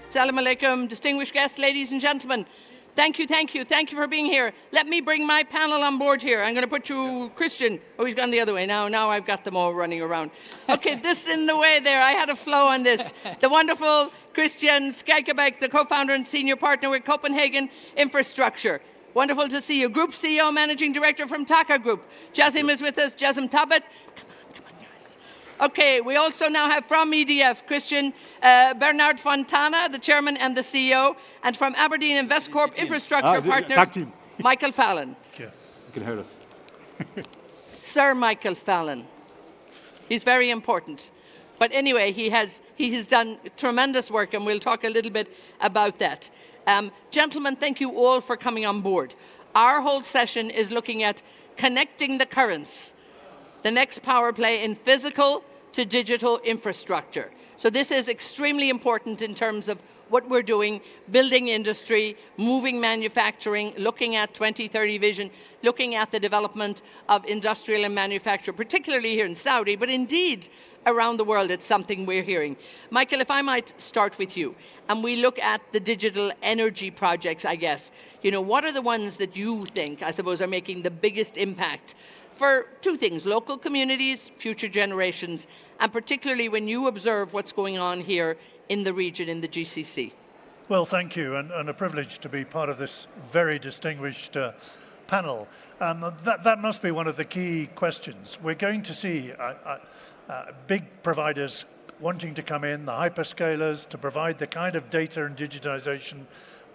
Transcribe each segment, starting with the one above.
Assalamu alaikum, distinguished guests, ladies and gentlemen. Thank you for being here. Let me bring my panel on board here. I'm going to put you, Christian. Oh, he's gone the other way now. Now I've got them all running around. Okay, this in the way there. I had a flow on this. The wonderful Christian Skakkebæk, the co-founder and senior partner with Copenhagen Infrastructure. Wonderful to see you. Group CEO, Managing Director from TAQA Group. Jasim is with us. Jasim Thabet. Come on, guys. Okay, we also now have from EDF, Christian Bernard Fontana, the Chairman and the CEO, and from Aberdeen Investcorp Infrastructure Partners, Michael Fallon. Yeah, you can hear us. Sir Michael Fallon. He's very important. But anyway, he has done tremendous work, and we'll talk a little bit about that. Gentlemen, thank you all for coming on board. Our whole session is looking at connecting the currents, the next power play in physical to digital infrastructure. So this is extremely important in terms of what we're doing, building industry, moving manufacturing, looking at 2030 vision, looking at the development of industrial and manufacture, particularly here in Saudi, but indeed around the world, it's something we're hearing. Michael, if I might start with you, and we look at the digital energy projects, I guess, what are the ones that you think, I suppose, are making the biggest impact for two things, local communities, future generations, and particularly when you observe what's going on here in the region, in the GCC? Well, thank you, and a privilege to be part of this very distinguished panel. That must be one of the key questions. We're going to see big providers wanting to come in, the hyperscalers, to provide the kind of data and digitization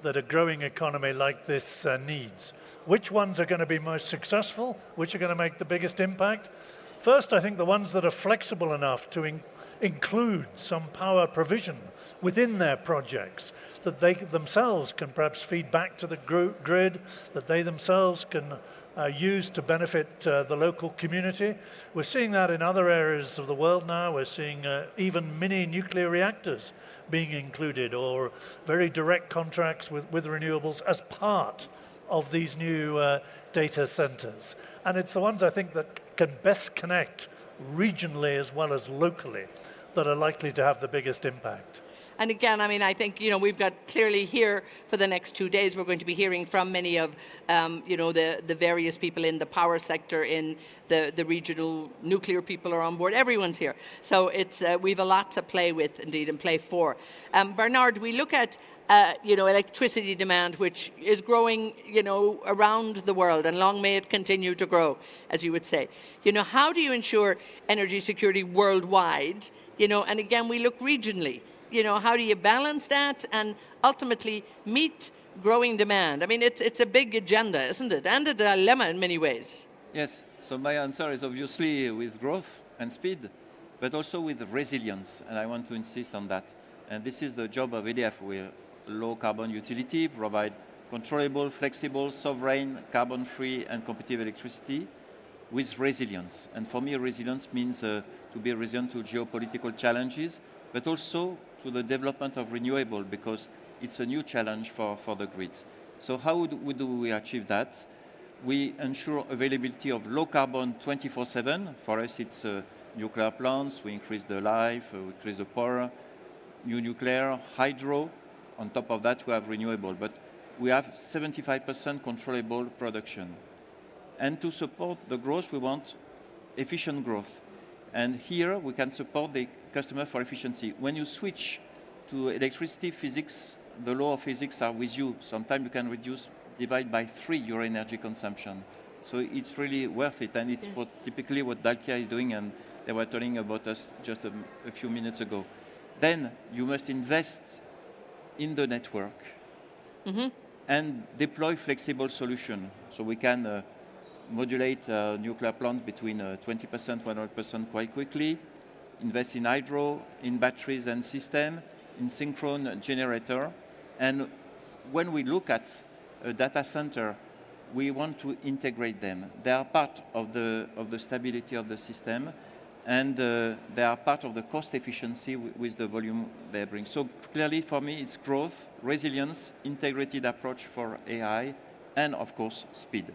that a growing economy like this needs. Which ones are going to be most successful? Which are going to make the biggest impact? First, I think the ones that are flexible enough to include some power provision within their projects, that they themselves can perhaps feed back to the grid, that they themselves can use to benefit the local community. We're seeing that in other areas of the world now. We're seeing even mini nuclear reactors being included, or very direct contracts with renewables as part of these new data centers. And it's the ones I think that can best connect regionally as well as locally that are likely to have the biggest impact. And again, I mean, I think, we've got clearly here for the next 2 days, we're going to be hearing from many of, the various people in the power sector, in the regional nuclear people are on board. Everyone's here. So we've a lot to play with, indeed, and play for. Bernard, we look at, electricity demand, which is growing, around the world, and long may it continue to grow, as you would say. How do you ensure energy security worldwide? And again, we look regionally. How do you balance that and ultimately meet growing demand? I mean, it's a big agenda, isn't it? And a dilemma in many ways. Yes. So my answer is obviously with growth and speed, but also with resilience. And I want to insist on that. And this is the job of EDF. We're a low carbon utility, provide controllable, flexible, sovereign, carbon-free and competitive electricity with resilience. And for me, resilience means to be resilient to geopolitical challenges, but also to the development of renewable, because it's a new challenge for the grids. So how do we achieve that? We ensure availability of low carbon 24/7. For us, it's nuclear plants. We increase the life, we increase the power, new nuclear, hydro. On top of that, we have renewable. But we have 75% controllable production. And to support the growth, we want efficient growth. And here we can support the customer for efficiency. When you switch to electricity, physics, the law of physics are with you. Sometimes you can divide by 3 your energy consumption. So it's really worth it. And it's typically what TAQA is doing, and they were telling about us just a few minutes ago. Then you must invest in the network and deploy flexible solution. So we can modulate nuclear plants between 20%, 100% quite quickly, invest in hydro, in batteries and system, in synchron generator. And when we look at a data center, we want to integrate them. They are part of the stability of the system, and they are part of the cost efficiency with the volume they bring. So clearly for me, it's growth, resilience, integrated approach for AI, and of course, speed.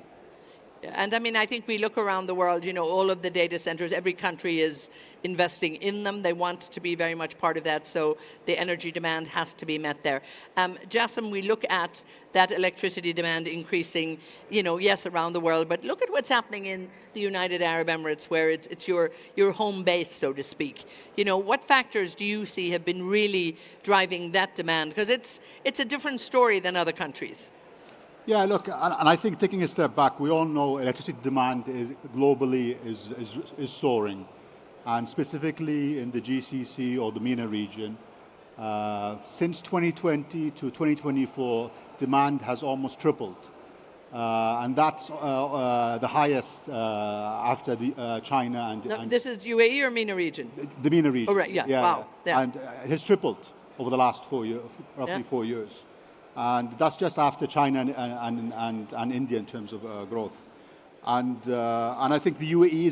And I mean, I think we look around the world, all of the data centers, every country is investing in them. They want to be very much part of that, so the energy demand has to be met there. Jasim, we look at that electricity demand increasing, yes, around the world, but look at what's happening in the United Arab Emirates, where it's your home base, so to speak. What factors do you see have been really driving that demand? Because it's a different story than other countries. Yeah, look, and I think taking a step back, we all know electricity demand globally is soaring, and specifically in the GCC or the MENA region. Since 2020 to 2024, demand has almost tripled, and that's the highest after China and, No, this is UAE or MENA region? The MENA region. Oh, right, yeah. Wow. Yeah. And it has tripled over the last 4 years, roughly 4 years. And that's just after China and India in terms of growth. And I think the UAE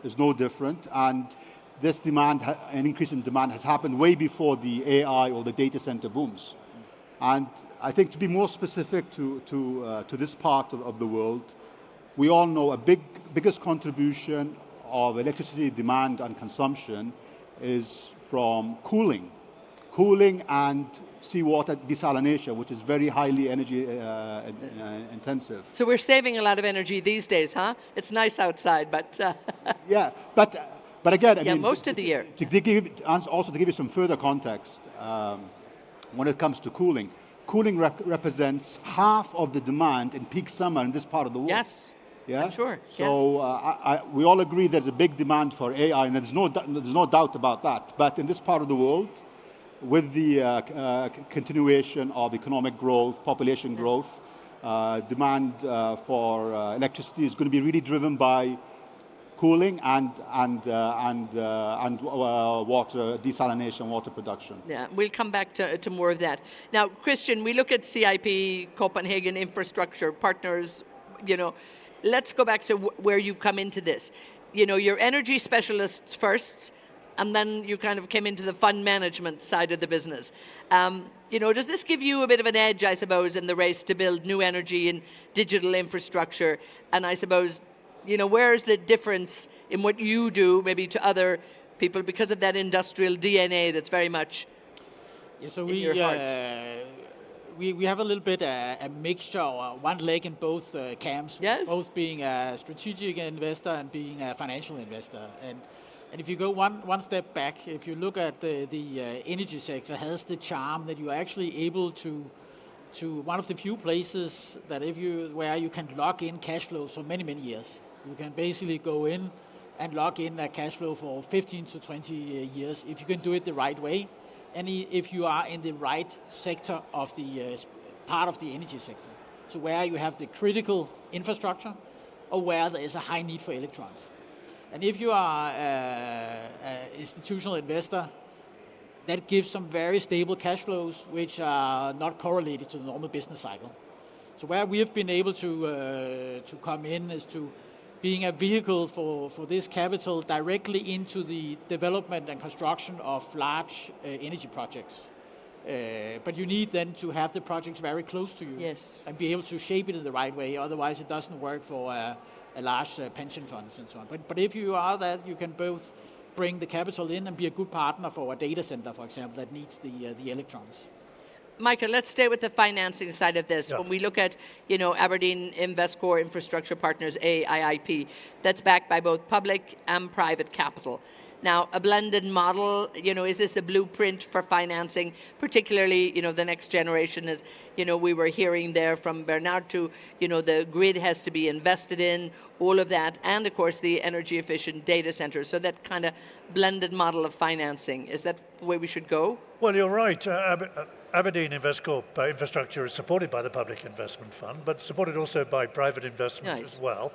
is no different. And this demand, an increase in demand, has happened way before the AI or the data center booms. And I think to be more specific to this part of the world, we all know biggest contribution of electricity demand and consumption is from cooling and seawater desalination, which is very highly energy intensive. So we're saving a lot of energy these days, huh? It's nice outside, but... Yeah, but again, I mean... most of the year. To give you some further context, when it comes to cooling represents half of the demand in peak summer in this part of the world. Yes. Yeah, I'm sure. So we all agree there's a big demand for AI, and there's no doubt about that. But in this part of the world, with the continuation of economic growth, population growth, demand for electricity is going to be really driven by cooling and water desalination, water production. Yeah, we'll come back to more of that. Now, Christian, we look at CIP, Copenhagen Infrastructure Partners, let's go back to where you've come into this. You're energy specialists first, and then you kind of came into the fund management side of the business. Does this give you a bit of an edge, I suppose, in the race to build new energy and digital infrastructure? And I suppose, where's the difference in what you do maybe to other people because of that industrial DNA that's very much in your heart? We have a little bit a mixture, or one leg in both camps, yes. Both being a strategic investor and being a financial investor. And if you go one step back, if you look at the energy sector, has the charm that you're actually able to one of the few places that where you can lock in cash flows for many, many years. You can basically go in and lock in a cash flow for 15 to 20 years if you can do it the right way, and if you are in the right sector of the part of the energy sector. So where you have the critical infrastructure or where there is a high need for electrons. And if you are an institutional investor, that gives some very stable cash flows which are not correlated to the normal business cycle. So where we have been able to come in is to being a vehicle for this capital directly into the development and construction of large energy projects. But you need then to have the projects very close to you, yes, and be able to shape it in the right way. Otherwise, it doesn't work for a large pension funds and so on. But if you are that, you can both bring the capital in and be a good partner for a data center, for example, that needs the electrons. Michael, let's stay with the financing side of this. Yeah. When we look at, Aberdeen Investcorp Infrastructure Partners, AIIP, that's backed by both public and private capital. Now, a blended model, is this a blueprint for financing, particularly, the next generation is, we were hearing there from Bernard too, the grid has to be invested in, all of that, and of course the energy efficient data centers. So that kind of blended model of financing, is that the way we should go? Well, you're right. Aberdeen Investcorp Infrastructure is supported by the Public Investment Fund, but supported also by private investment as well.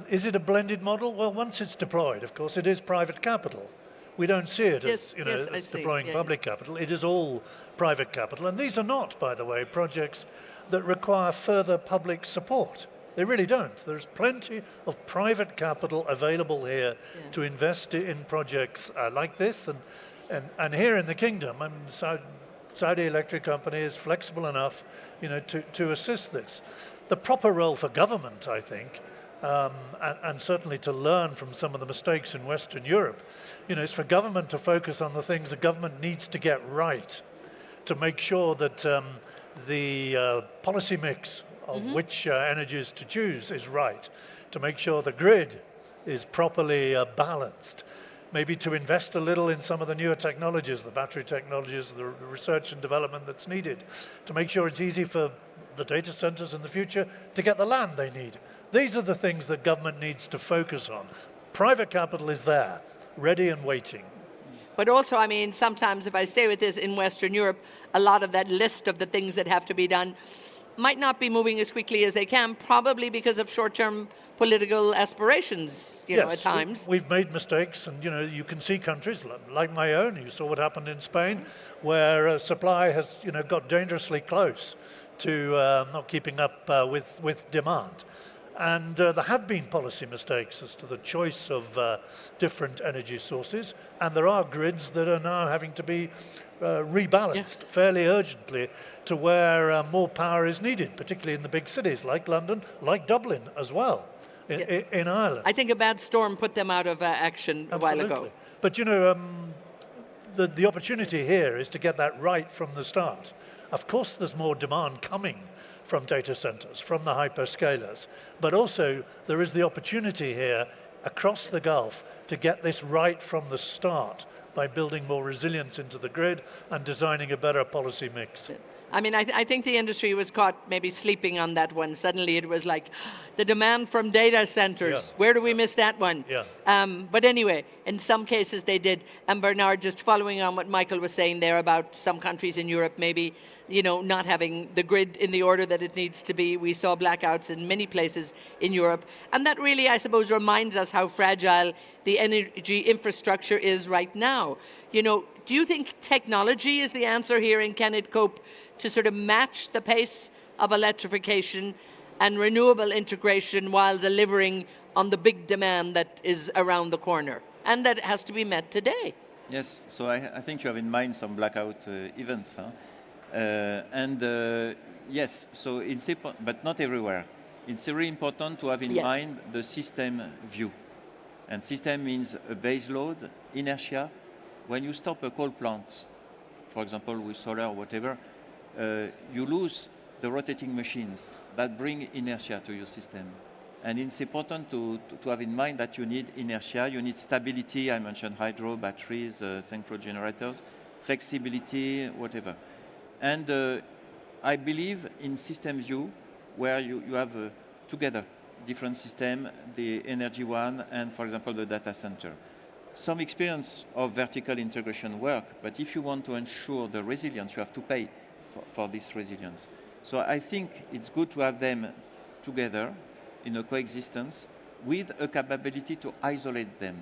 Is it a blended model? Well, once it's deployed, of course, it is private capital. We don't see it as, as deploying public capital. It is all private capital. And these are not, by the way, projects that require further public support. They really don't. There's plenty of private capital available here to invest in projects like this. And here in the Kingdom, Saudi Electric Company is flexible enough, to assist this. the proper role for government, I think, and certainly to learn from some of the mistakes in Western Europe, is for government to focus on the things the government needs to get right, to make sure that the policy mix of which energies to choose is right, to make sure the grid is properly balanced, maybe to invest a little in some of the newer technologies, the battery technologies, the research and development that's needed, to make sure it's easy for the data centers in the future to get the land they need. These are the things that government needs to focus on. Private capital is there, ready and waiting. But also, I mean, sometimes if I stay with this in Western Europe, a lot of that list of the things that have to be done might not be moving as quickly as they can, probably because of short-term political aspirations, yes, at times. We've made mistakes, and you can see countries like my own. You saw what happened in Spain, where supply has got dangerously close to not keeping up with demand. And there have been policy mistakes as to the choice of different energy sources, and there are grids that are now having to be rebalanced fairly urgently to where more power is needed, particularly in the big cities like London, like Dublin as well, in Ireland. I think a bad storm put them out of action a while ago. But the opportunity here is to get that right from the start. Of course, there's more demand coming from data centers, from the hyperscalers, but also there is the opportunity here across the Gulf to get this right from the start by building more resilience into the grid and designing a better policy mix. I mean, I think the industry was caught maybe sleeping on that one. Suddenly it was like, the demand from data centers, where do we miss that one? But anyway, in some cases they did. And Bernard, just following on what Michael was saying there about some countries in Europe maybe, not having the grid in the order that it needs to be. We saw blackouts in many places in Europe. And that really, I suppose, reminds us how fragile the energy infrastructure is right now. Do you think technology is the answer here, and can it cope to sort of match the pace of electrification and renewable integration while delivering on the big demand that is around the corner and that has to be met today? Yes, so I think you have in mind some blackout events. Yes, so it's important, but not everywhere. It's very important to have in mind the system view. And system means a base load, inertia. When you stop a coal plant, for example, with solar or whatever, you lose the rotating machines that bring inertia to your system. And it's important to have in mind that you need inertia, you need stability. I mentioned hydro, batteries, synchro generators, flexibility, whatever. And I believe in system view, where you have together different system, the energy one, and for example, the data center. Some experience of vertical integration work, but if you want to ensure the resilience, you have to pay for this resilience. So I think it's good to have them together in a coexistence with a capability to isolate them.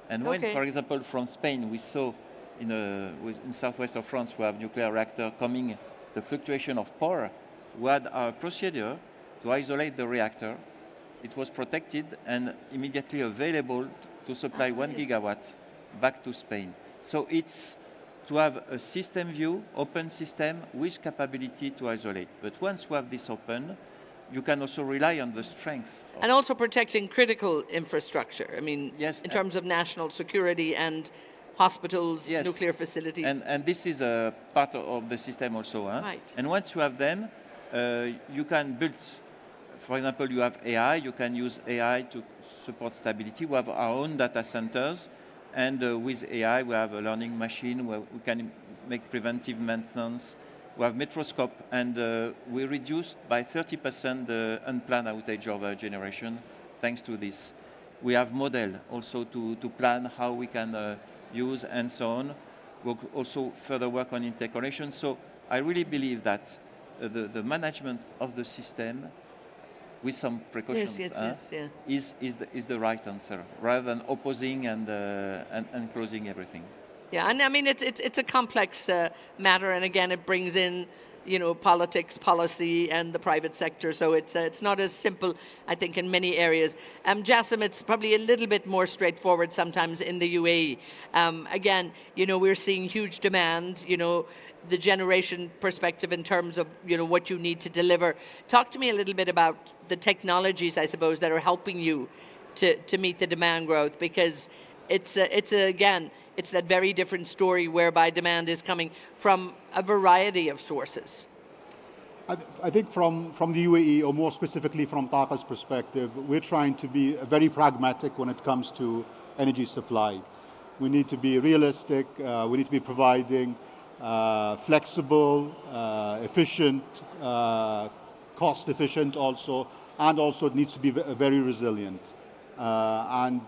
And when, for example, from Spain, we saw in southwest of France, we have nuclear reactor coming, the fluctuation of power, we had our procedure to isolate the reactor. It was protected and immediately available to supply 1 gigawatt back to Spain. So it's to have a system view, open system with capability to isolate. But once you have this open, you can also rely on the strength. And also protecting critical infrastructure. I mean, yes, in terms of national security and hospitals, nuclear facilities. And this is a part of the system also. Right. And once you have them, you can build, for example, you have AI, you can use AI to support stability. We have our own data centers, and with AI, we have a learning machine where we can make preventive maintenance. We have Metroscope, and we reduced by 30% the unplanned outage of generation thanks to this. We have model also to plan how we can use and so on. We'll also further work on interconnection. So I really believe that the management of the system with some precautions is the right answer, rather than opposing and closing everything. Yeah, and I mean, it's a complex matter, and again, it brings in politics, policy, and the private sector. So it's not as simple, I think, in many areas. Jasim, it's probably a little bit more straightforward sometimes in the UAE. Again, we're seeing huge demand, the generation perspective in terms of, what you need to deliver. Talk to me a little bit about the technologies, I suppose, that are helping you to meet the demand growth, because it's that very different story whereby demand is coming from a variety of sources. I think from the UAE, or more specifically from TAQA's perspective, we're trying to be very pragmatic when it comes to energy supply. We need to be realistic. We need to be providing flexible, efficient, cost efficient also, and also it needs to be very resilient. And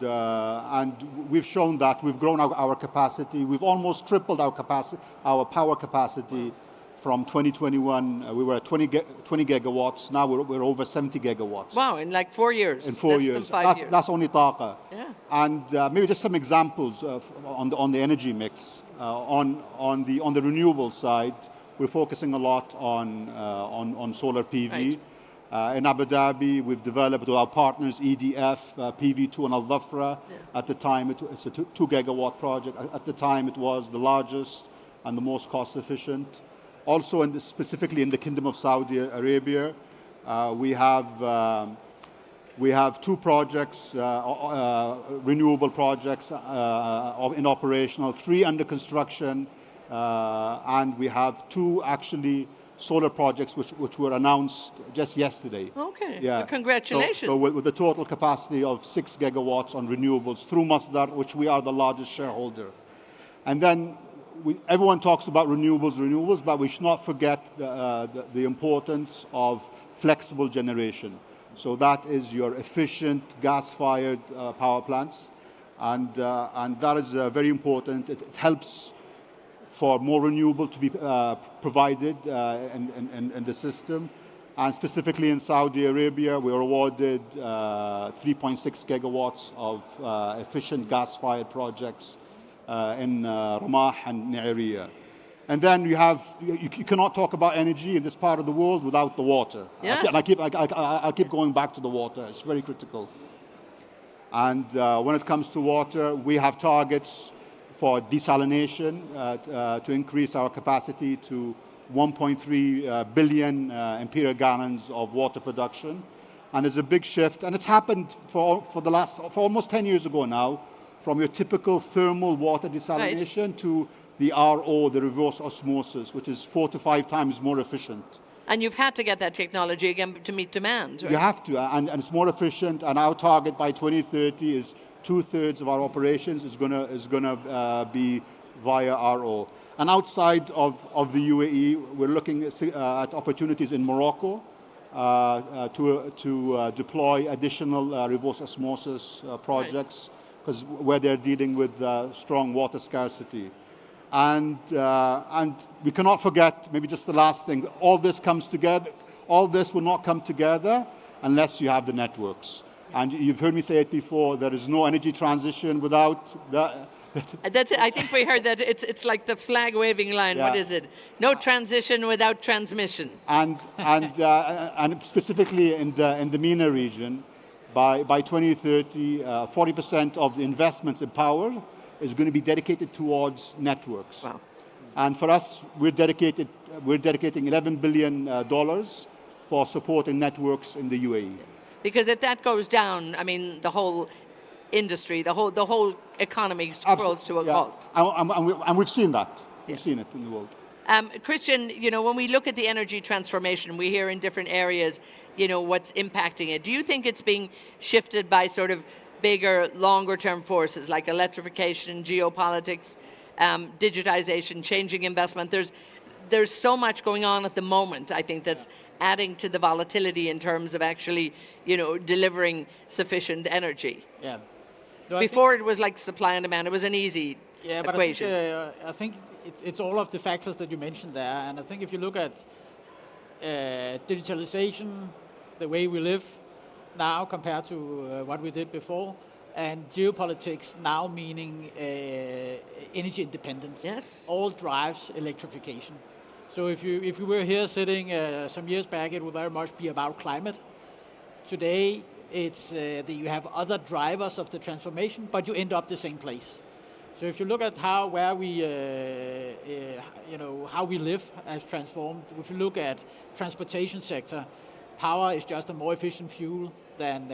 we've shown that. We've grown our capacity. We've almost tripled our power capacity from 2021. We were at 20 gigawatts. Now we're over 70 gigawatts. Wow, in like 4 years. In 4 years. That's only TAQA. Yeah. And maybe just some examples on the energy mix. On the renewable side, we're focusing a lot on solar PV. Right. In Abu Dhabi, we've developed with our partners EDF, PV2 and Al Dhafra. Yeah. At the time, it's a 2 gigawatt project. At the time, it was the largest and the most cost efficient. Also, specifically in the Kingdom of Saudi Arabia, we have 2 projects, renewable projects in operational, 3 under construction, and we have 2 actually solar projects which were announced just yesterday. Okay, Yeah. well, congratulations. So with a total capacity of 6 gigawatts on renewables through Masdar, which we are the largest shareholder. And then everyone talks about renewables, but we should not forget the importance of flexible generation. So that is your efficient gas-fired power plants, and that is very important. It helps for more renewable to be provided in the system. And specifically in Saudi Arabia, we were awarded 3.6 gigawatts of efficient gas-fired projects in Ramah and Ne'eriya. And then you cannot talk about energy in this part of the world without the water. Yes. I keep going back to the water. It's very critical. And when it comes to water, we have targets for desalination to increase our capacity to 1.3 billion imperial gallons of water production. And there's a big shift, and it's happened for almost 10 years ago now, from your typical thermal water desalination Right. to the RO, the reverse osmosis, which is 4 to 5 times more efficient. And you've had to get that technology again to meet demand, right? You have to, and it's more efficient. And our target by 2030 is 2/3 of our operations is gonna be via RO. And outside of the UAE, we're looking at opportunities in Morocco to deploy additional reverse osmosis projects, because where they're dealing with strong water scarcity. And we cannot forget, maybe just the last thing, all this comes together. All this will not come together unless you have the networks. And you've heard me say it before, there is no energy transition without the... That's it. I think we heard that it's like the flag waving line. Yeah. What is it? No transition without transmission. And specifically in the MENA region, by 2030, 40% of the investments in power is going to be dedicated towards networks. Wow. And for us, we're dedicating $11 billion for supporting networks in the UAE. Because if that goes down, I mean, the whole industry, the whole economy crawls to a halt. And we've seen that. We've Yeah. seen it in the world. Christian, when we look at the energy transformation, we hear in different areas, what's impacting it. Do you think it's being shifted by sort of bigger, longer-term forces like electrification, geopolitics, digitization, changing investment? There's so much going on at the moment, I think, that's adding to the volatility in terms of actually, delivering sufficient energy. Yeah. Before it was like supply and demand. It was an easy but equation. I think it's all of the factors that you mentioned there. And I think if you look at digitalization, the way we live now compared to what we did before, and geopolitics now meaning energy independence, Yes. all drives electrification. So if you were here sitting some years back, it would very much be about climate. Today, it's that you have other drivers of the transformation, but you end up the same place. So if you look at how we live as transformed, if you look at transportation sector, power is just a more efficient fuel than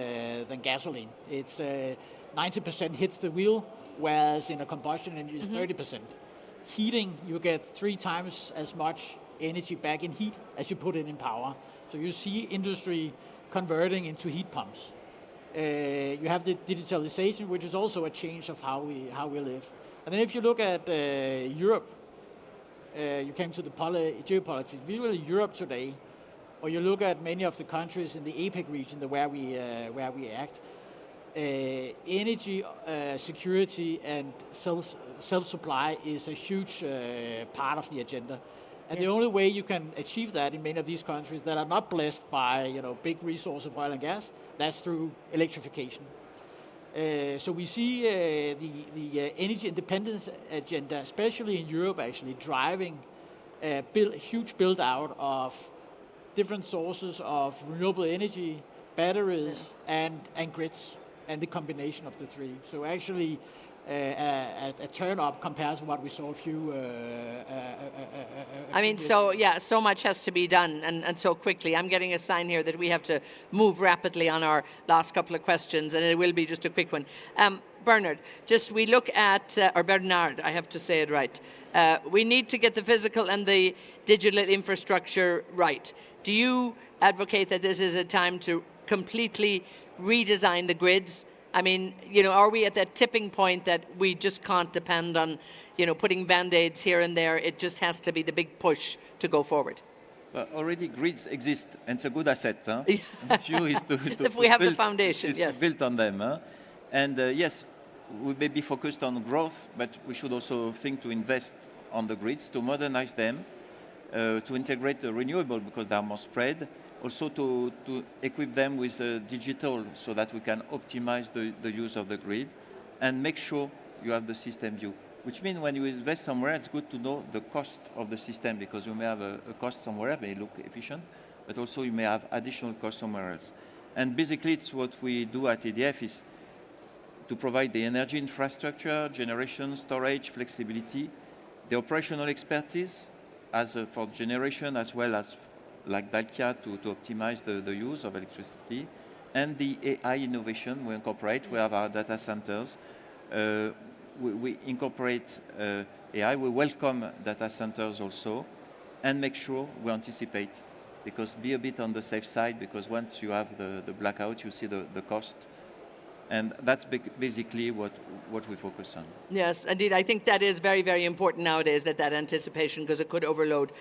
gasoline. It's 90% hits the wheel, whereas in a combustion engine it's 30%. Heating, you get 3 times as much energy back in heat as you put in power. So you see industry converting into heat pumps. You have the digitalization, which is also a change of how we live. And then if you look at Europe, you came to the geopolitics. If you look at Europe today, or you look at many of the countries in the APEC region where we act, energy security and self-supply is a huge part of the agenda. And the only way you can achieve that in many of these countries that are not blessed by big resource of oil and gas, that's through electrification. So we see the energy independence agenda, especially in Europe, actually driving a huge build out of different sources of renewable energy, batteries, and grids, and the combination of the three. So actually, a turn up compared to what we saw a few. So much has to be done, and so quickly. I'm getting a sign here that we have to move rapidly on our last couple of questions, and it will be just a quick one. Bernard, we look at, or Bernard, I have to say it right. We need to get the physical and the digital infrastructure right. Do you advocate that this is a time to completely redesign the grids? I mean, are we at that tipping point that we just can't depend on, putting Band-Aids here and there? It just has to be the big push to go forward. Already grids exist, and it's a good asset. Huh? If we have the foundation, yes. Built on them. Huh? And yes, we may be focused on growth, but we should also think to invest on the grids, to modernize them, to integrate the renewable because they are more spread. Also to equip them with digital so that we can optimize the use of the grid and make sure you have the system view. Which means when you invest somewhere, it's good to know the cost of the system because you may have a cost somewhere, may look efficient, but also you may have additional cost somewhere else. And basically it's what we do at EDF is to provide the energy infrastructure, generation, storage, flexibility, the operational expertise as for generation as well as like TAQA to optimize the use of electricity, and the AI innovation we incorporate. We have our data centers. We incorporate AI. We welcome data centers also, and make sure we anticipate, because be a bit on the safe side, because once you have the blackout, you see the cost. And that's basically what we focus on. Yes, indeed. I think that is very, very important nowadays, that anticipation, because it could overload.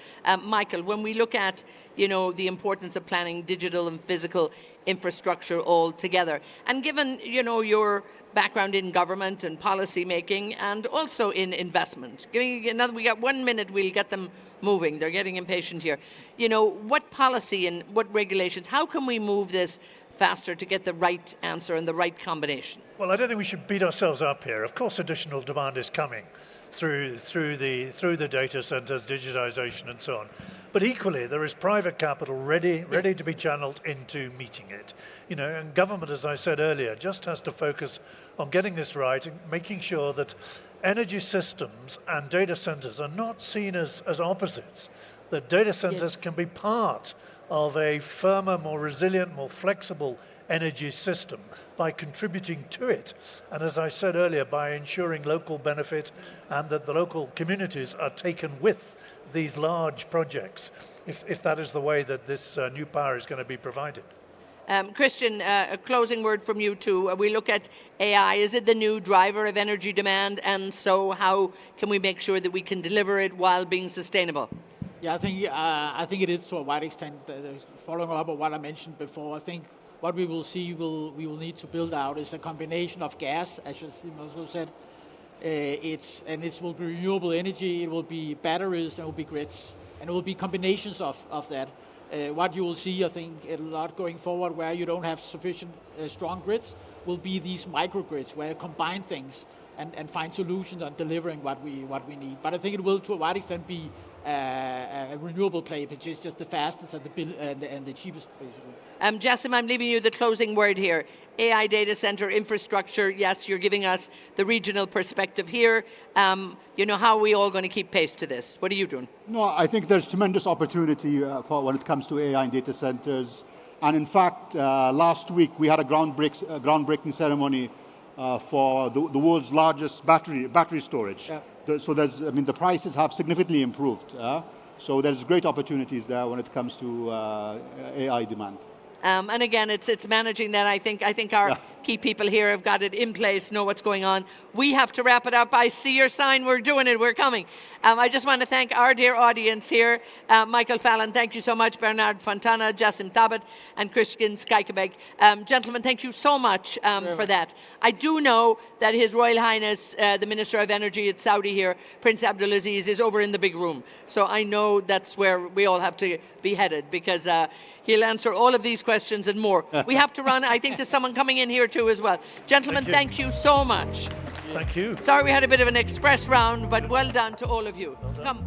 Michael, when we look at, the importance of planning digital and physical infrastructure all together, and given, your background in government and policy making and also in investment, we got 1 minute, we'll get them moving. They're getting impatient here. What policy and what regulations, how can we move this faster to get the right answer and the right combination? Well, I don't think we should beat ourselves up here. Of course, additional demand is coming through the data centers, digitization, and so on. But equally, there is private capital ready to be channeled into meeting it. And government, as I said earlier, just has to focus on getting this right and making sure that energy systems and data centers are not seen as opposites. That data centers can be part of a firmer, more resilient, more flexible energy system by contributing to it. And as I said earlier, by ensuring local benefit and that the local communities are taken with these large projects, if that is the way that this new power is going to be provided. Christian, a closing word from you too. We look at AI. Is it the new driver of energy demand? And so how can we make sure that we can deliver it while being sustainable? Yeah, I think it is to a wide extent. Following up on what I mentioned before, I think what we will see, we will need to build out is a combination of gas, as Jasim also said. It will be renewable energy, it will be batteries, and it will be grids, and it will be combinations of that. What you will see, I think, a lot going forward, where you don't have sufficient strong grids, will be these microgrids, where you combine things and find solutions on delivering what we need. But I think it will, to a wide extent, be a renewable play, which is just the fastest and the cheapest, basically. Jasim, I'm leaving you the closing word here. AI data center infrastructure, yes, you're giving us the regional perspective here. How are we all going to keep pace to this? What are you doing? No, I think there's tremendous opportunity for when it comes to AI and data centers. And in fact, last week we had a groundbreaking ceremony for the world's largest battery storage. Yeah. So the prices have significantly improved. So there's great opportunities there when it comes to AI demand. And again, it's managing that. I think our key people here have got it in place, know what's going on. We have to wrap it up. I see your sign. We're doing it. We're coming. I just want to thank our dear audience here. Michael Fallon, thank you so much. Bernard Fontana, Jasim Thabet, and Christian Skakkebæk. Gentlemen, thank you so much for that. I do know that His Royal Highness, the Minister of Energy at Saudi here, Prince Abdulaziz, is over in the big room. So I know that's where we all have to be headed, because he'll answer all of these questions and more. We have to run. I think there's someone coming in here too as well. Gentlemen, thank you so much. Thank you. Sorry we had a bit of an express round, but well done to all of you. Come.